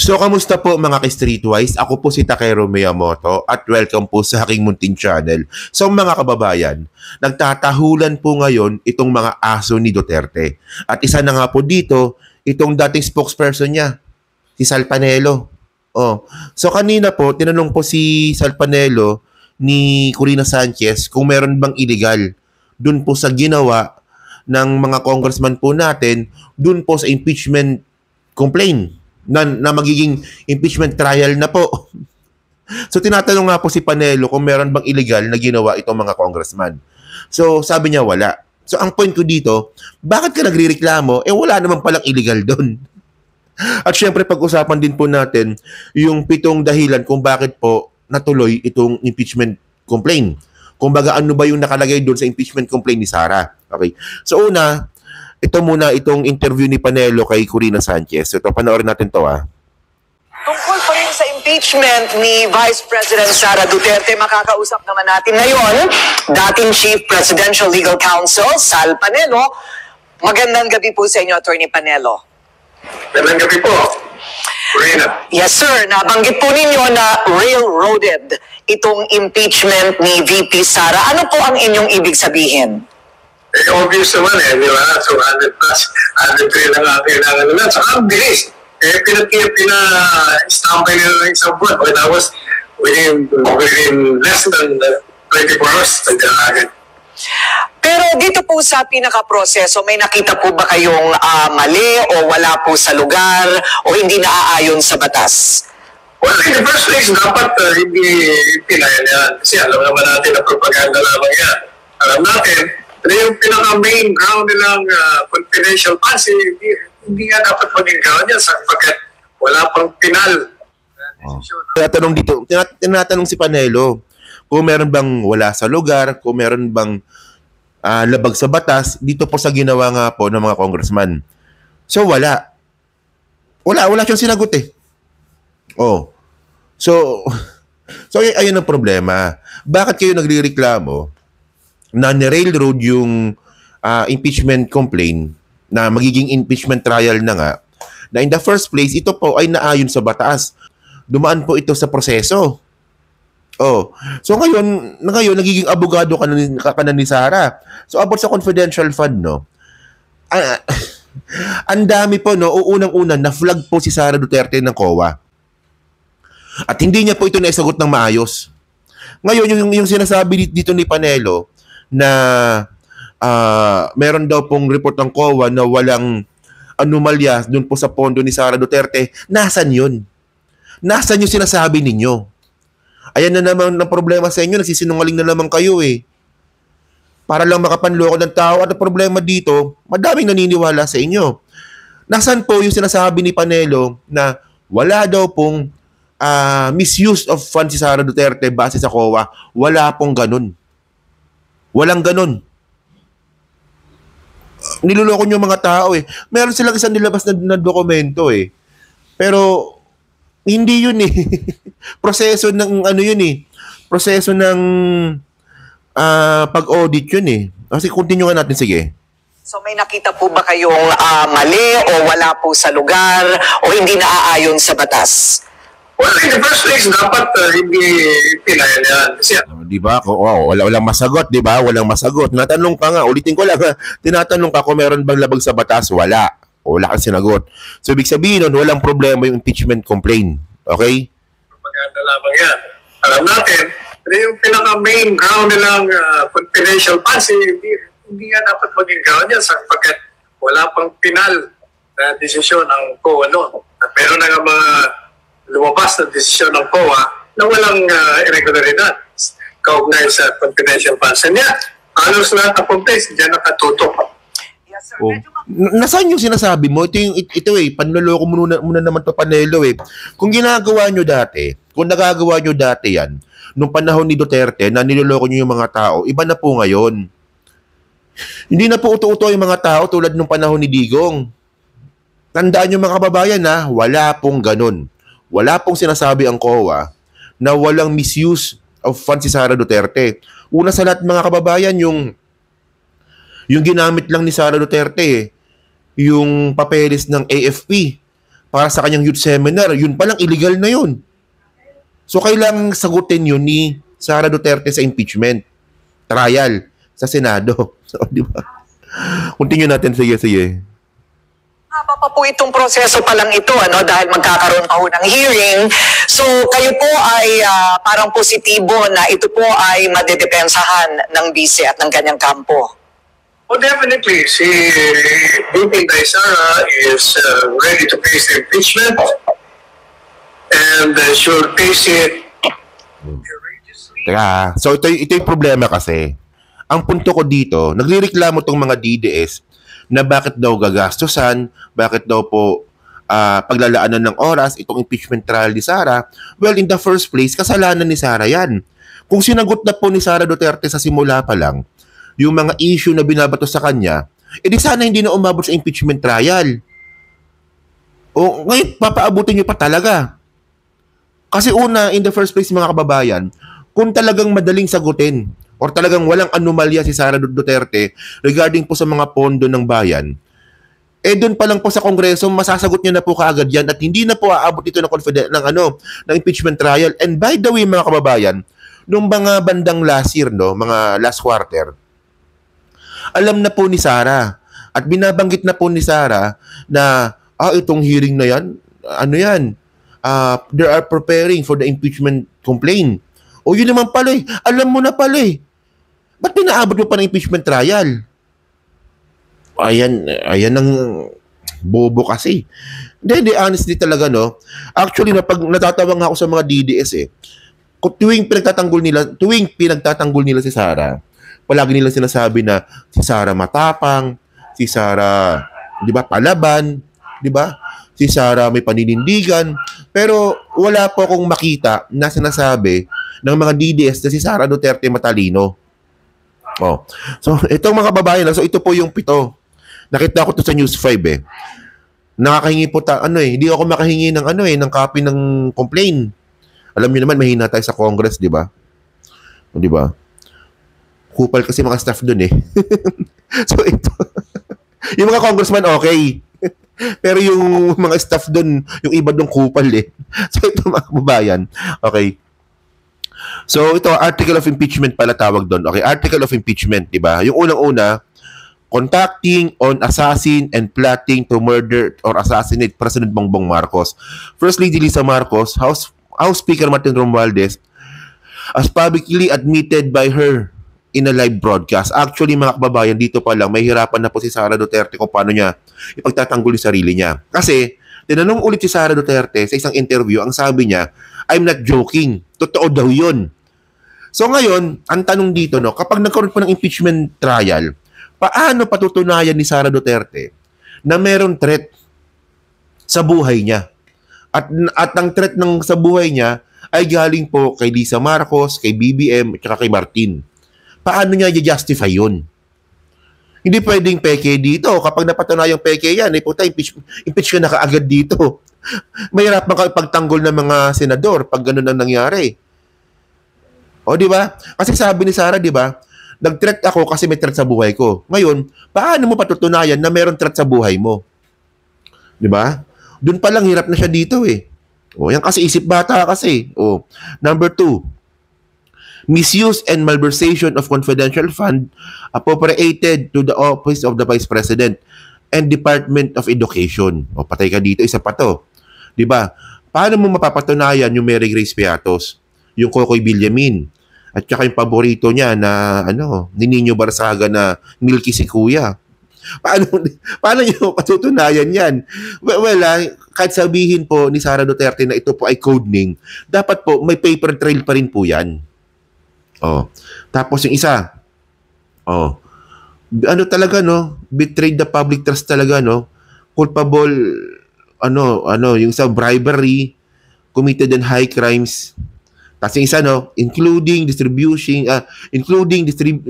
So, kamusta po mga ka-Streetwise? Ako po si Takero Miyamoto at welcome po sa aking munting channel. So mga kababayan, nagtatahulan po ngayon itong mga aso ni Duterte. At isa na nga po dito, itong dating spokesperson niya, si Sal Panelo. Oh. So kanina po, tinanong po si Sal Panelo ni Corina Sanchez kung meron bang illegal dun po sa ginawa ng mga congressman po natin, dun po sa impeachment complaint. Na magiging impeachment trial na po. So tinatanong nga po si Panelo kung meron bang illegal na ginawa itong mga congressman. So sabi niya wala. So ang point ko dito, bakit ka nagrereklamo? Wala naman palang illegal doon. At syempre pag-usapan din po natin yung 7 dahilan kung bakit po natuloy itong impeachment complaint. Kung baga ano ba yung nakalagay doon sa impeachment complaint ni Sara. Okay. So una, ito muna itong interview ni Panelo kay Corina Sanchez. So, ito, panoorin natin to Tungkol pa rin sa impeachment ni Vice President Sara Duterte, makakausap naman natin ngayon, dating Chief Presidential Legal Counsel, Sal Panelo. Magandang gabi po sa inyo, Attorney Panelo. Magandang gabi po, Corina. Yes, sir. Nabanggit po ninyo na railroaded itong impeachment ni VP Sara. Ano po ang inyong ibig sabihin? Obvious naman di ba? So 100 plus, 103 lang ang kailangan nila. Saka ang bilis. Pina-stampay nila ng isang buwan. When I was within less than 24 hours, agad. Pero dito po sa pinaka-proseso, may nakita po ba kayong mali o wala po sa lugar o hindi naaayon sa batas? Well, in the first place, dapat hindi pinayan yan. Kasi alam naman natin na propaganda lamang yan. Alam natin, yung pinaka-main ground nilang confidential funds, hindi nga dapat maging ground yan sapagkat wala pang pinal. Tinatanong si Panelo kung meron bang wala sa lugar, kung meron bang labag sa batas, dito po sa ginawa nga po ng mga congressman. So wala. Wala siyang sinagot Oh. So ayun ang problema. Bakit kayo nagrereklamo na ni-railroad yung impeachment complaint na magiging impeachment trial na nga, na in the first place, ito po ay naayon sa batas. Dumaan po ito sa proseso. Oh. So ngayon nagiging abogado ka na ni Sara. So about sa confidential fund, no? Ang dami po, no? Unang-una, na-flag po si Sara Duterte ng COA. At hindi niya po ito naisagot ng maayos. Ngayon, yung sinasabi dito ni Panelo, na meron daw pong report ng COA na walang anomalya dun po sa pondo ni Sara Duterte. Nasaan yun? Nasaan yung sinasabi ninyo? Ayan na naman ang problema sa inyo. Nagsisinungaling na naman kayo para lang makapanloko ng tao. At ang problema dito, madaming naniniwala sa inyo. Nasaan po yung sinasabi ni Panelo na wala daw pong misuse of funds si Sara Duterte base sa COA? Wala pong ganun. Walang ganun. Niloloko nyo mga tao Meron silang isang nilabas na dokumento Pero, hindi yun Proseso ng Proseso ng pag-audit yun Kasi continue nga natin, sige. So may nakita po ba kayong mali o wala po sa lugar o hindi naaayon sa batas? Well, in the first place, dapat hindi pinayan yan. Kasi di ba? Walang masagot, di ba? Walang masagot. Natanong ka nga, ulitin ko lang tinatanong ka kung meron bang labag sa batas, wala. O wala kang sinagot. So, ibig sabihin nun, walang problema yung impeachment complaint. Okay? Propaganda lamang yan. Alam natin, yung pinaka-main ground nilang confidential funds, hindi nga dapat maging ground yan sapagkat wala pang pinal na desisyon ang COA noon. At meron na nga mga lumabas na desisyon ng COA na walang irregularidad kaugnay sa confidential funds. And halos lahat ng complaints diyan nakatutok. Yes, sir. Nasaan yung sinasabi mo? Ito panloloko muna naman to Panelo Kung ginagawa nyo dati, kung nagagawa nyo dati yan, nung panahon ni Duterte na niloloko nyo yung mga tao, iba na po ngayon. Hindi na po uto-uto yung mga tao tulad nung panahon ni Digong. Tandaan nyo mga kababayan wala pong ganun. Wala pong sinasabi ang COA na walang misuse of funds si Sara Duterte. Una sa lahat mga kababayan, yung ginamit lang ni Sara Duterte, yung papeles ng AFP para sa kanyang youth seminar, yun palang illegal na yun. So, kailangang sagutin yun ni Sara Duterte sa impeachment trial sa Senado. So, di ba? Continue natin. Sige. Haba pa po itong proseso pa lang ito, dahil magkakaroon pa ho ng hearing. So kayo po ay parang positibo na ito po ay madedepensahan ng bise at ng kanyang kampo. Oh, definitely. Si VP Sara is ready to face the impeachment and should face it courageously. Teka, so ito yung problema kasi. Ang punto ko dito, nagrereklamo tong mga DDS na bakit daw gagastusan, bakit daw po paglalaanan ng oras itong impeachment trial ni Sara. Well, in the first place, kasalanan ni Sara yan. Kung sinagot na po ni Sara Duterte sa simula pa lang, yung mga issue na binabato sa kanya, edi sana hindi na umabot sa impeachment trial. O ngayon, papaabutin nyo pa talaga. Kasi una, in the first place mga kababayan, kung talagang madaling sagutin or talagang walang anomalya si Sara Duterte regarding po sa mga pondo ng bayan, doon pa lang po sa Kongreso, masasagot niya na po kaagad yan at hindi na po aabot ito ng impeachment trial. And by the way mga kababayan, nung mga bandang last year, mga last quarter, alam na po ni Sara at binabanggit na po ni Sara na itong hearing na yan, they are preparing for the impeachment complaint. O yun naman pala alam mo na pala ba't pinaabot mo pa ng impeachment trial? Ayan ang bobo kasi. Hindi, honestly talaga, Actually, natatawa nga ako sa mga DDS tuwing pinagtatanggol nila si Sara, palagi nila sinasabi na si Sara matapang, si Sara, di ba, palaban, di ba? Si Sara may paninindigan, pero wala po akong makita na sinasabi ng mga DDS na si Sara Duterte matalino. So itong mga babae so ito po yung 7. Nakita ko to sa News 5 Nakakahingi po hindi ako makahingi ng ng copy ng complaint. Alam niyo naman mahina tayo sa Congress, di ba? Di ba? Kupal kasi mga staff doon So ito yung mga congressman okay. Pero yung mga staff doon, yung iba doon kupal So ito mga kababayan, okay. So ito, article of impeachment pala tawag doon. Okay, article of impeachment, di ba? Yung unang-una, contacting on assassin and plotting to murder or assassinate President Bongbong Marcos. First Lady Lisa Marcos, House Speaker Martin Romualdez, as publicly admitted by her in a live broadcast. Actually, mga kababayan, dito pa lang, may hirapan na po si Sara Duterte kung paano niya ipagtatanggol yung sarili niya. Kasi, tinanong ulit si Sara Duterte sa isang interview, ang sabi niya, I'm not joking. Totoo daw yun. So ngayon, ang tanong dito, kapag nagkaroon po ng impeachment trial, paano patutunayan ni Sara Duterte na meron threat sa buhay niya? At ang threat sa buhay niya ay galing po kay Lisa Marcos, kay BBM, at kay Martin. Paano niya i-justify yun? Hindi pwedeng peke dito. Kapag napatunayang peke yan, impeach ka na kaagad dito. Mahirap makapagtanggol ng mga senador pag ganun ang nangyari. O, di ba? Kasi sabi ni Sara, di ba? Nag-threat ako kasi may threat sa buhay ko. Ngayon, paano mo patutunayan na meron threat sa buhay mo? Di ba? Doon pa lang hirap na siya dito O, yan kasi isip bata kasi. O, number 2, misuse and malversation of confidential fund appropriated to the Office of the Vice President and Department of Education. O, patay ka dito, isa pa to. Di ba? Paano mo mapapatunayan yung Mary Grace Piatos, yung Kokoy Villamin, at saka yung paborito niya na ni Nino Barsaga na Milky si Kuya? Paano niyo patutunayan yan? Well, kahit sabihin po ni Sara Duterte na ito po ay code name, dapat po may paper trail pa rin po yan. Tapos yung isa, talaga, betrayed the public trust talaga, culpable, yung sa bribery, committed in high crimes. Tapos yung isa, including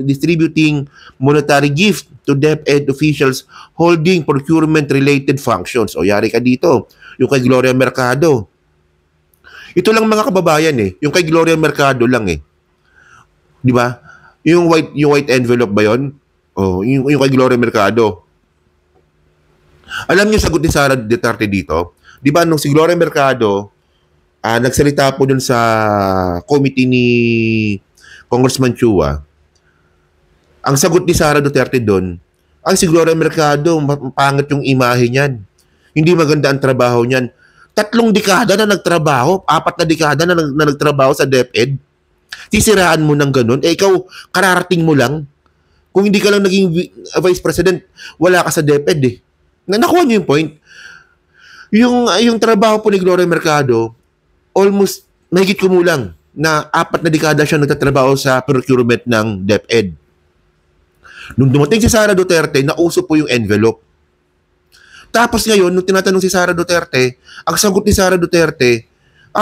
distributing monetary gift to DepEd officials holding procurement-related functions. O, yari ka dito. Yung kay Gloria Mercado. Ito lang mga kababayan yung kay Gloria Mercado lang Di ba? Yung white envelope ba yun? Yung kay Gloria Mercado. Alam niyo sagot ni Sara Duterte dito? Di ba, nung si Gloria Mercado, nagsalita po dun sa committee ni Congressman Chua, ang sagot ni Sara Duterte doon, ang si Gloria Mercado, pangit yung imahe niyan. Hindi maganda ang trabaho niyan. 3 dekada na nagtrabaho, 4 na dekada na nagtrabaho sa DepEd. Sisiraan mo ng ganun. Ikaw, kararating mo lang. Kung hindi ka lang naging vice president, wala ka sa DepEd eh. Nakuha niyo yung point. Yung trabaho po ni Gloria Mercado, almost mahigit kumulang na 4 na dekada siya nagtatrabaho sa procurement ng DepEd. Nung dumating si Sara Duterte, nauso po yung envelope. Tapos ngayon, nung tinatanong si Sara Duterte, ang sagot ni Sara Duterte,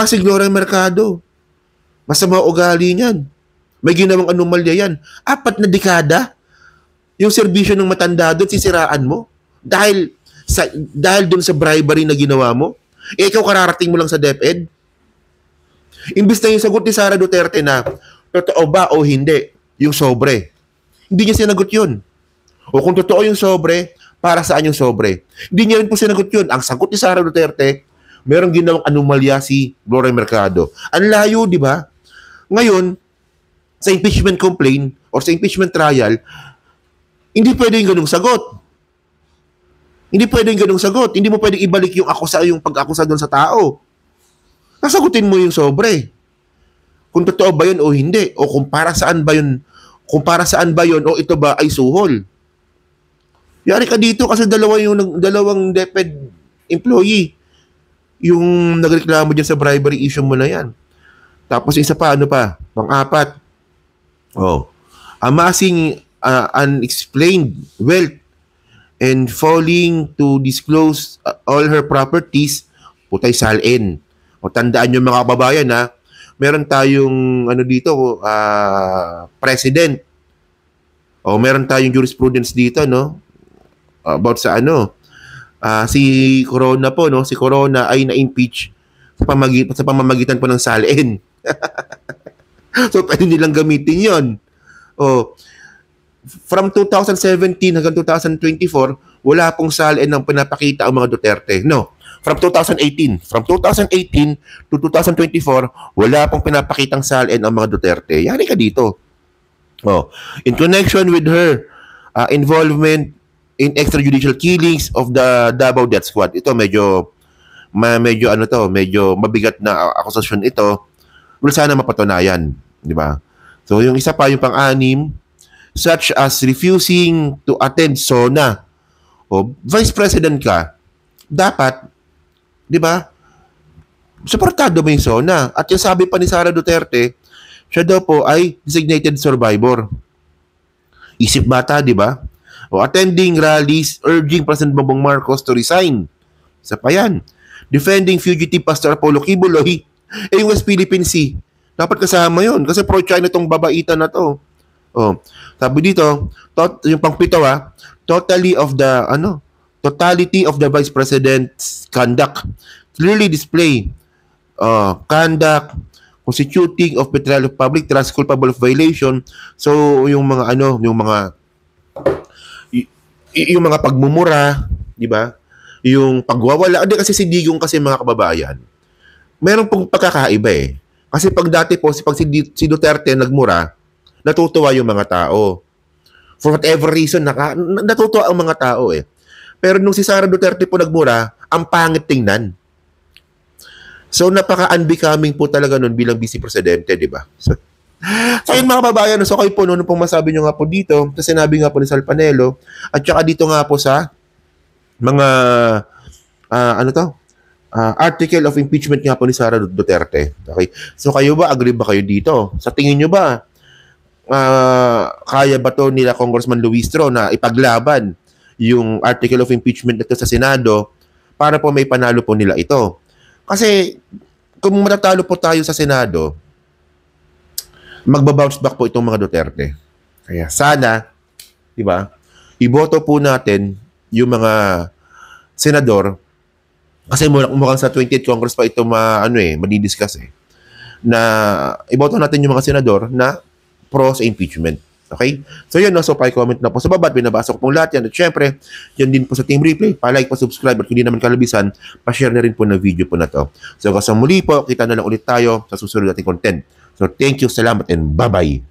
si Gloria Mercado. Masama ugali niyan. May ginawang anomalya yan. 4 na dekada, yung serbisyo ng matanda doon, sisiraan mo. Dahil doon sa bribery na ginawa mo, ikaw kararating mo lang sa DepEd. Imbis na yung sagot ni Sara Duterte na, totoo ba o hindi, yung sobre. Hindi niya sinagot yun. O kung totoo yung sobre, para saan yung sobre? Hindi niya rin po sinagot yun. Ang sagot ni Sara Duterte, merong ginawang anomalya si Gloria Mercado. Ang layo, di ba? Ngayon, sa impeachment complaint or sa impeachment trial, hindi pwede yung ganung sagot. Hindi pwede yung ganung sagot. Hindi mo pwedeng ibalik yung pag-akusa doon sa tao. Nasagutin mo yung sobre. Kung totoo ba yun o hindi. O kung para saan ba yun o ito ba ay suhol. Yari ka dito kasi dalawang DepEd employee yung nagreklamo dyan sa bribery issue mo na yan. Tapos isa pa, pang-4. Amassing unexplained wealth and failing to disclose all her properties, putay salin. O tandaan nyo mga kababayan ha, meron tayong president. O meron tayong jurisprudence dito, no? About sa si Corona po, no? Si Corona ay na-impeach sa pamamagitan po ng salin. So, pwede nilang gamitin yon. From 2017 hanggang 2024, wala pong salin ng pinapakita ang mga Duterte. No. From 2018 to 2024, wala pong pinapakitang salin ang mga Duterte. Yari ka dito. In connection with her involvement in extrajudicial killings of the Davao Death Squad. Ito medyo mabigat na akusasyon ito. Well, sana mapatunayan, di ba? So yung isa pa, yung pang-6, such as refusing to attend SONA. Vice President ka, dapat, di ba? Suportado mo yung SONA. At yung sabi pa ni Sara Duterte, siya daw po ay designated survivor. Isip bata, di ba? Attending rallies urging President Bongbong Marcos to resign. Isa pa yan. Defending fugitive Pastor Apollo Kibuloy. Yung West Philippine Sea. Dapat kasama yun. Kasi pro-China tong babaitan na to. Sabi dito, yung pang-7 totality of the Vice President's conduct clearly display conduct constituting of betrayal of public trust culpable of violation. So yung mga pagmumura, di ba? Yung pagwawala. Hindi kasi si Digong kasi mga kababayan, meron pong pagkakaiba eh. Kasi pag dati po, pag si Duterte nagmura, natutuwa yung mga tao. For whatever reason, natutuwa ang mga tao eh. Pero nung si Sara Duterte po nagmura, ang pangit tingnan. So napaka-unbecoming po talaga nun bilang vice presidente, di ba? So yun mga kababayan, so kayo po noon pong masabi nyo nga po dito, kasi sinabi nga po ni Sal Panelo, at saka dito nga po sa mga article of impeachment nga po ni Sara Duterte. Okay? So kayo ba, agree ba kayo dito? Sa tingin nyo ba, kaya ba to nila Congressman Luistro na ipaglaban yung article of impeachment nito sa Senado para po may panalo po nila ito? Kasi kung matatalo po tayo sa Senado, magbabounce back po itong mga Duterte. Kaya sana, di ba, iboto po natin yung mga senador kasi mukhang sa 20th Congress pa ito madidiscuss na iboto natin yung mga senador na pro sa impeachment. Okay? So yun, no? So pa-comment na po sa baba at binabasa ko pong lahat yan. At syempre, yan din po sa Team Replay. Pa-like, pa-subscribe at kung hindi naman kalabisan, pa-share na rin po ng video po na to. So hanggang sa muli po, kita na lang ulit tayo sa susunod nating content. So thank you, salamat, and bye-bye.